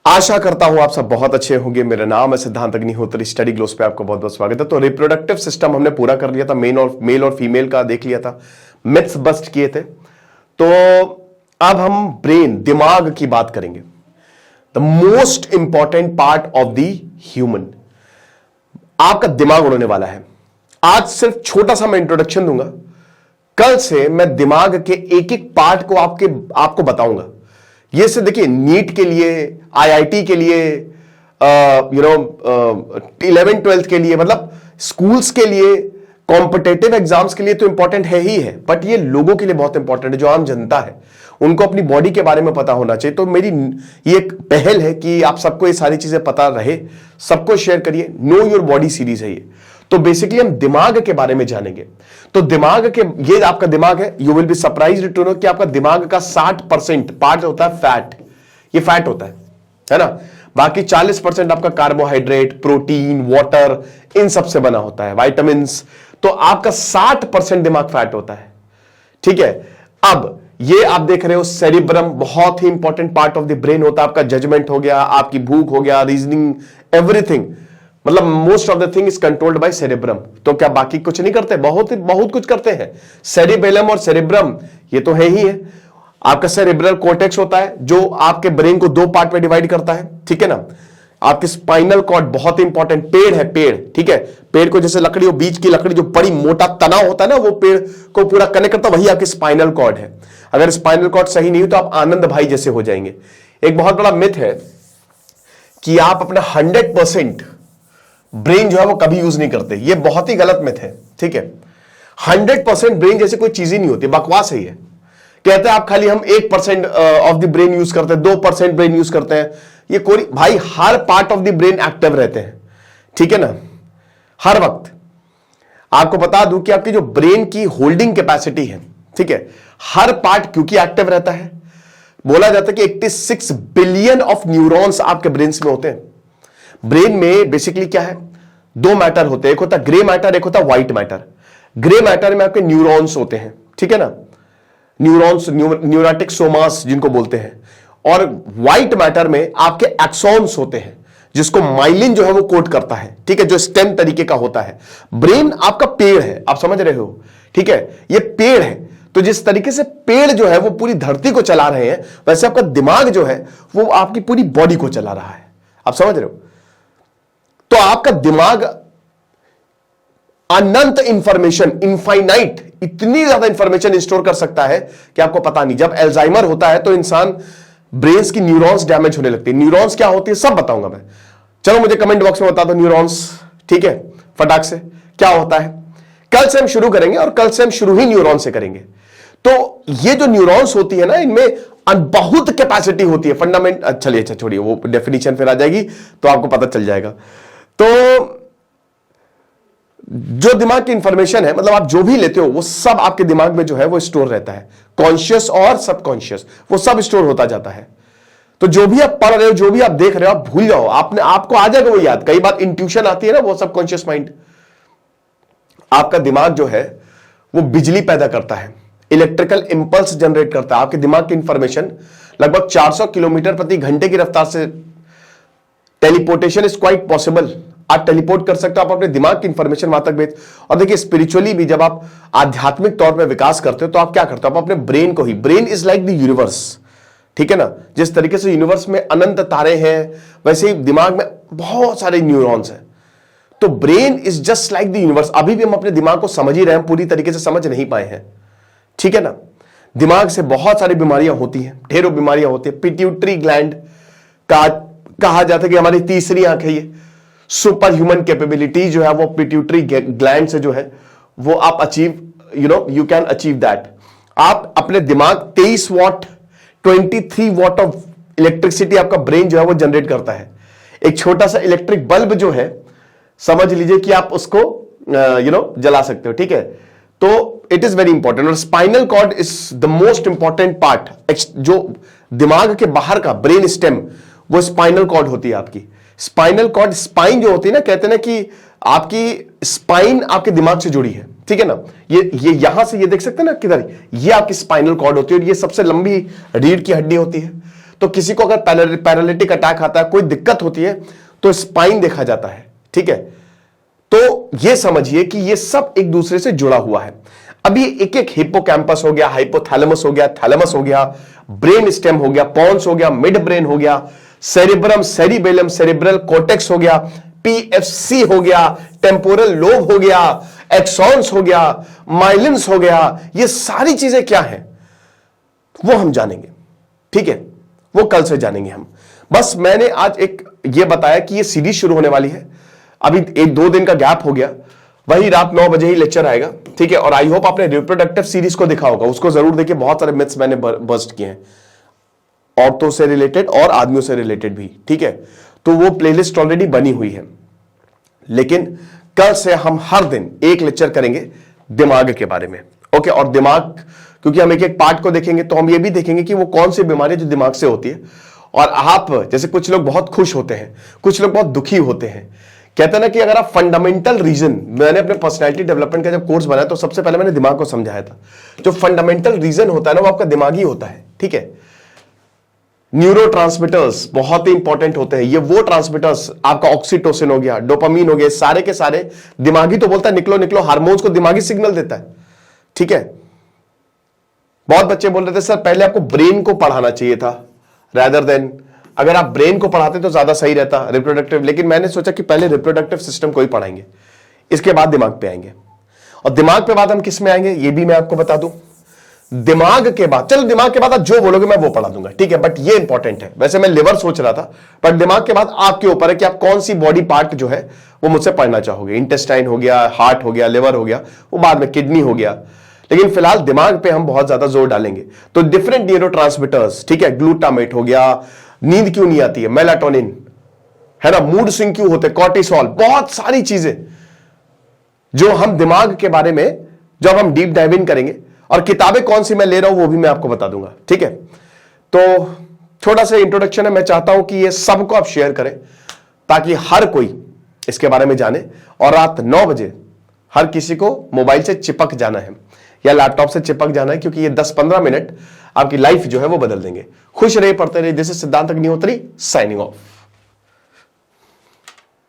आशा करता हूं आप सब बहुत अच्छे होंगे। मेरा नाम है सिद्धांत अग्निहोत्री। स्टडी ग्लोस पे आपको बहुत बहुत स्वागत है। तो रिप्रोडक्टिव सिस्टम हमने पूरा कर लिया था, मेल और फीमेल का देख लिया था, मिथ्स बस्ट किए थे। तो अब हम ब्रेन, दिमाग की बात करेंगे। The most important part of the human, आपका दिमाग उड़ने वाला है। आज सिर्फ छोटा सा मैं इंट्रोडक्शन दूंगा, कल से मैं दिमाग के एक एक पार्ट को आपको बताऊंगा। ये से देखिए, नीट के लिए, आईआईटी के लिए, 11th-12th के लिए, मतलब स्कूल्स के लिए, कॉम्पिटेटिव एग्जाम्स के लिए तो इंपॉर्टेंट है ही है, बट ये लोगों के लिए बहुत इंपॉर्टेंट है। जो आम जनता है उनको अपनी बॉडी के बारे में पता होना चाहिए। तो मेरी ये एक पहल है कि आप सबको ये सारी चीजें पता रहे, सबको शेयर करिए। नो योर बॉडी सीरीज है ये। तो बेसिकली हम दिमाग के बारे में जानेंगे। तो दिमाग के, ये आपका दिमाग है, you will be surprised to know कि आपका दिमाग का 60% पार्ट होता है फैट। ये फैट होता है ना। बाकी 40% आपका कार्बोहाइड्रेट, प्रोटीन, वाटर, इन सब से बना होता है, विटामिन। तो आपका 60% दिमाग फैट होता है, ठीक है। अब ये आप देख रहे हो सेरिब्रम, बहुत ही important part of the brain होता है। आपका जजमेंट हो गया, आपकी भूख हो गया, रीजनिंग, एवरीथिंग, मतलब most of the thing is controlled by cerebrum. तो क्या बाकी कुछ नहीं करते? बहुत कुछ करते हैं। सेरिबेलम और सेरिब्रम ये तो है ही है। आपका सेरिब्रल कोर्टेक्स होता है जो आपके ब्रेन को 2 पार्ट में डिवाइड करता है, ठीक है ना। आपके स्पाइनल कॉर्ड बहुत इंपॉर्टेंट, पेड़ है, पेड़, ठीक है। पेड़ को जैसे लकड़ी हो, बीच की लकड़ी जो बड़ी मोटा तना होता है ना, वो पेड़ को पूरा कनेक्ट करता, वही आपकी स्पाइनल कॉर्ड है। अगर स्पाइनल कॉर्ड सही नहीं हो तो आप आनंद भाई जैसे हो जाएंगे। एक बहुत बड़ा मिथ है कि आप अपना 100% ब्रेन जो है वो कभी यूज नहीं करते। ये बहुत ही गलत मिथ है, ठीक है। 100% ब्रेन जैसे कोई चीज ही नहीं होती, बकवास है ये। कहते हैं आप खाली हम 1% ऑफ द ब्रेन यूज करते हैं, 2% ब्रेन यूज करते हैं। ये कोई भाई, हर part of the brain active रहते हैं, ठीक है ना, हर वक्त। आपको बता दूं कि आपकी जो ब्रेन की होल्डिंग कैपेसिटी है, ठीक है, हर पार्ट क्योंकि एक्टिव रहता है, बोला जाता है कि 86 बिलियन ऑफ न्यूरॉन्स आपके ब्रेन में होते हैं। ब्रेन में बेसिकली क्या है, 2 मैटर होते हैं, एक होता है ग्रे मैटर, एक होता है व्हाइट मैटर। ग्रे मैटर में आपके न्यूरॉन्स होते हैं, ठीक है ना, न्यूरॉन्स, न्यूरेटिक सोमास जिनको बोलते हैं। और व्हाइट मैटर में आपके एक्सॉन्स होते हैं, जिसको माइलिन जो है वो कोड करता है, ठीक है, जो स्टेम तरीके का होता है। ब्रेन आपका पेड़ है, आप समझ रहे हो, ठीक है, ये पेड़ है। तो जिस तरीके से पेड़ जो है वो पूरी धरती को चला रहे हैं, वैसे आपका दिमाग जो है वो आपकी पूरी बॉडी को चला रहा है। आप समझ रहे हो? तो आपका दिमाग अनंत इंफॉर्मेशन, इनफाइनाइट, इतनी ज्यादा इंफॉर्मेशन स्टोर कर सकता है कि आपको पता नहीं। जब अल्जाइमर होता है तो इंसान ब्रेन्स की न्यूरॉन्स डैमेज होने लगती है। न्यूरॉन्स क्या होती है सब बताऊंगा मैं। चलो मुझे कमेंट बॉक्स में बता दो न्यूरॉन्स, ठीक है, फटाक से क्या होता है। कल से हम शुरू करेंगे और कल से हम शुरू ही न्यूरॉन से करेंगे। तो ये जो न्यूरॉन्स होती है ना, इनमें बहुत कैपेसिटी होती है, फंडामेंट। चलिए अच्छा छोड़िए, वो डेफिनेशन फिर आ जाएगी तो आपको पता चल जाएगा। तो जो दिमाग की इंफॉर्मेशन है, मतलब आप जो भी लेते हो वो सब आपके दिमाग में जो है वो स्टोर रहता है। कॉन्शियस और सबकॉन्शियस, वो सब स्टोर होता जाता है। तो जो भी आप पढ़ रहे हो, जो भी आप देख रहे हो, आप भूल जाओ, आपको आ जाएगा वो याद। कई बार इंट्यूशन आती है ना, वो सबकॉन्शियस माइंड। आपका दिमाग जो है वो बिजली पैदा करता है, इलेक्ट्रिकल इंपल्स जनरेट करता है। आपके दिमाग की इंफॉर्मेशन लगभग 400 किलोमीटर प्रति घंटे की रफ्तार से, टेलीपोर्टेशन इज क्वाइट पॉसिबल। आप टेलीपोर्ट कर सकते हो, आप अपने दिमाग की इंफॉर्मेशन वहां तक भेज। और देखिए स्पिरिचुअली भी जब आप आध्यात्मिक तौर पे विकास करते हो तो आप क्या करते हो, आप अपने ब्रेन को ही, brain is like the universe, ठीक है ना। जिस तरीके से यूनिवर्स में अनंत तारे हैं, वैसे ही दिमाग में बहुत सारे न्यूरॉन्स हैं। तो brain is just like the universe. अभी भी हम अपने दिमाग को समझ ही रहे हैं, पूरी तरीके से समझ नहीं पाए हैं, ठीक है ना। दिमाग से बहुत सारी बीमारियां होती हैं, ढेरों बीमारियां होती है। पिट्यूटरी ग्लैंड का कहा जाता है कि हमारी तीसरी आंख है। ये सुपर ह्यूमन कैपेबिलिटी जो है वो पिट्यूटरी ग्लैंड से जो है वो आप achieve, you can achieve that. आप अपने दिमाग 23 वॉट, 23 वॉट ऑफ इलेक्ट्रिसिटी आपका ब्रेन जो है वो जनरेट करता है। एक छोटा सा इलेक्ट्रिक बल्ब जो है, समझ लीजिए कि आप उसको जला सकते हो, ठीक है। तो इट इज वेरी इंपॉर्टेंट। और spinal cord is the most important part. जो दिमाग के बाहर का ब्रेन स्टेम, वो स्पाइनल कॉर्ड होती है आपकी। स्पाइनल कॉर्ड, स्पाइन जो होती है ना, कहते हैं ना कि आपकी स्पाइन आपके दिमाग से जुड़ी है, ठीक है ना। ये यहां से ये देख सकते हैं ना, किधर, ये आपकी स्पाइनल कॉर्ड होती है और ये सबसे लंबी रीढ़ की हड्डी होती है। तो किसी को अगर पैरालिटिक अटैक आता है, कोई दिक्कत होती है, तो स्पाइन देखा जाता है। ठीक है, तो यह समझिए कि यह सब एक दूसरे से जुड़ा हुआ है। अभी एक एक हिप्पोकैम्पस हो गया, हाइपोथैलेमस हो गया, थैलेमस हो गया, ब्रेन स्टेम हो गया, पॉन्स हो गया, मिड ब्रेन हो गया, सेरिब्रम, सेरिबेलम, सेरिब्रल कॉर्टेक्स हो गया, पीएफसी हो गया, टेम्पोरल लोब हो गया, एक्सॉन्स हो गया, माइलिन्स हो गया। ये सारी चीजें क्या हैं वो हम जानेंगे। ठीक है, वो कल से जानेंगे हम। बस मैंने आज एक ये बताया कि ये सीरीज शुरू होने वाली है। अभी 1-2 दिन का गैप हो गया, वही रात 9 बजे ही लेक्चर आएगा। ठीक है, और आई होप आपने रिप्रोडक्टिव सीरीज को देखा होगा, उसको जरूर देखिए। बहुत सारे मिथ्स मैंने बस्ट किए हैं, औरतों से रिलेटेड और आदमियों से रिलेटेड भी। ठीक है, तो वो प्लेलिस्ट ऑलरेडी बनी हुई है। लेकिन कल से हम हर दिन एक लेक्चर करेंगे दिमाग के बारे में। ओके, और दिमाग, क्योंकि हम एक एक पार्ट को देखेंगे, तो हम ये भी देखेंगे कि वो कौन सी बीमारी जो दिमाग से होती है। और आप जैसे कुछ लोग बहुत खुश होते हैं, कुछ लोग बहुत दुखी होते हैं। कहते हैं ना कि अगर आप फंडामेंटल रीजन, मैंने अपने पर्सनालिटी डेवलपमेंट का जब कोर्स बनाया तो सबसे पहले मैंने दिमाग को समझाया था। जो फंडामेंटल रीजन होता है ना, वो आपका दिमाग ही होता है। ठीक है, न्यूरोट्रांसमीटर्स बहुत ही इंपॉर्टेंट होते हैं। ये वो ट्रांसमीटर्स, आपका ऑक्सीटोसिन हो गया, डोपामीन हो गया, सारे के सारे दिमागी तो बोलता है निकलो निकलो, हार्मोन्स को दिमागी सिग्नल देता है। ठीक है, बहुत बच्चे बोल रहे थे सर पहले आपको ब्रेन को पढ़ाना चाहिए था रादर देन, अगर आप ब्रेन को पढ़ाते तो ज्यादा सही रहता रिप्रोडक्टिव। लेकिन मैंने सोचा कि पहले रिप्रोडक्टिव सिस्टम को ही पढ़ाएंगे, इसके बाद दिमाग पे आएंगे। और दिमाग पे बाद हम किस में आएंगे ये भी मैं आपको बता दूं। दिमाग के बाद, चलो दिमाग के बाद आप जो बोलोगे मैं वो पढ़ा दूंगा। ठीक है, बट ये इंपॉर्टेंट है। वैसे मैं लिवर सोच रहा था, बट दिमाग के बाद आपके ऊपर है कि आप कौन सी बॉडी पार्ट जो है वो मुझसे पढ़ना चाहोगे। इंटेस्टाइन हो गया, हार्ट हो गया, लिवर हो गया, वो बाद में किडनी हो गया। लेकिन फिलहाल दिमाग पे हम बहुत ज्यादा जोर डालेंगे। तो डिफरेंट न्यूरोट्रांसमीटर्स, ठीक है, ग्लूटामेट हो गया, नींद क्यों नहीं आती है, मेलाटोनिन है ना, मूड स्विंग क्यों होते, कॉर्टिसोल, बहुत सारी चीजें जो हम दिमाग के बारे में जब हम डीप डाइव इन करेंगे। और किताबें कौन सी मैं ले रहा हूं वो भी मैं आपको बता दूंगा। ठीक है, तो थोड़ा सा इंट्रोडक्शन है। मैं चाहता हूं कि ये सबको आप शेयर करें ताकि हर कोई इसके बारे में जाने। और रात 9 बजे हर किसी को मोबाइल से चिपक जाना है या लैपटॉप से चिपक जाना है, क्योंकि ये 10-15 मिनट आपकी लाइफ जो है वो बदल देंगे। खुश रहिए, पढ़ते रहिए। दिस इज सिद्धांत अग्निहोत्री साइनिंग ऑफ।